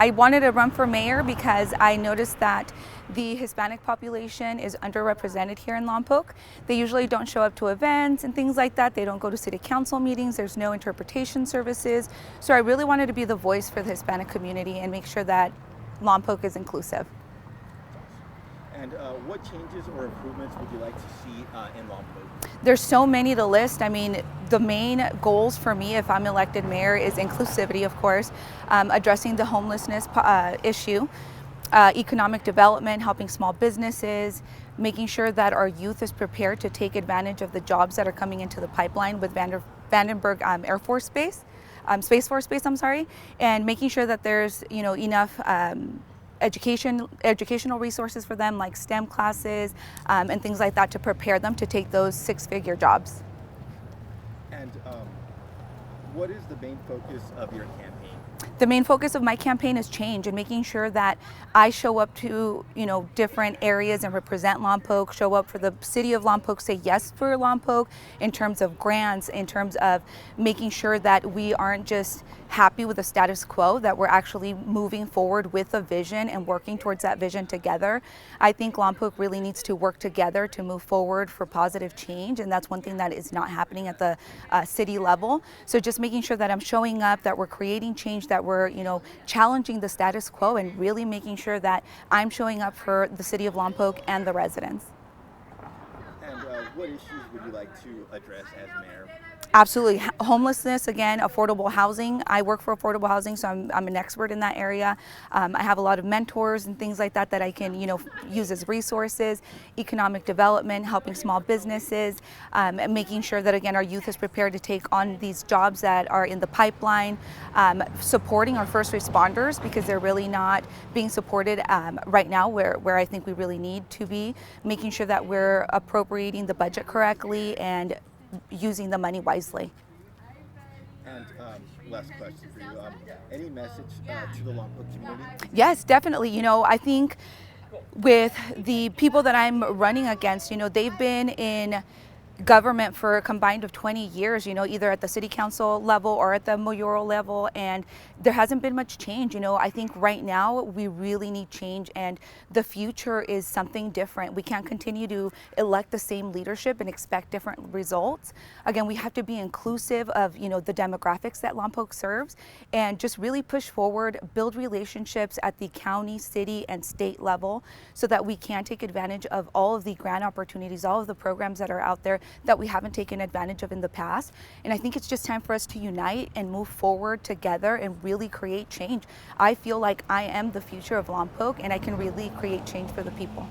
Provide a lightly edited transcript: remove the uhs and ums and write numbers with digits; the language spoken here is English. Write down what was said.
I wanted to run for mayor because I noticed that the Hispanic population is underrepresented here in Lompoc. They usually don't show up to events and things like that. They don't go to city council meetings. There's no interpretation services. So I really wanted to be the voice for the Hispanic community and make sure that Lompoc is inclusive. And what changes or improvements would you like to see in Lompoc? There's so many to list. I mean, the main goals for me if I'm elected mayor is inclusivity, of course, addressing the homelessness issue, economic development, helping small businesses, making sure that our youth is prepared to take advantage of the jobs that are coming into the pipeline with Vandenberg Air Force Base, Space Force Base, I'm sorry, and making sure that there's enough educational resources for them, like STEM classes and things like that, to prepare them to take those six-figure jobs. And what is the main focus of your campaign? The main focus of my campaign is change and making sure that I show up to different areas and represent Lompoc, show up for the city of Lompoc, say yes for Lompoc in terms of grants, in terms of making sure that we aren't just happy with the status quo, that we're actually moving forward with a vision and working towards that vision together. I think Lompoc really needs to work together to move forward for positive change, and that's one thing that is not happening at the city level. So just making sure that I'm showing up, that we're creating change, that we're challenging the status quo, and really making sure that I'm showing up for the city of Lompoc and the residents. And what issues would you like to address as mayor? Absolutely. Homelessness, again, affordable housing. I work for affordable housing, so I'm an expert in that area. I have a lot of mentors and things like that that I can use as resources. Economic development, helping small businesses, and making sure that, again, our youth is prepared to take on these jobs that are in the pipeline. Supporting our first responders, because they're really not being supported right now where I think we really need to be. Making sure that we're appropriating the budget correctly and using the money wisely. And last question for you, any message to the Lompoc community? Yes, definitely. I think with the people that I'm running against, they've been in government for a combined of 20 years, either at the city council level or at the mayoral level, and there hasn't been much change. I think right now we really need change, and the future is something different. We can't continue to elect the same leadership and expect different results. Again, we have to be inclusive of the demographics that Lompoc serves, and just really push forward, build relationships at the county, city, and state level, so that we can take advantage of all of the grant opportunities, all of the programs that are out there that we haven't taken advantage of in the past. And I think it's just time for us to unite and move forward together and really create change. I feel like I am the future of Lompoc, and I can really create change for the people.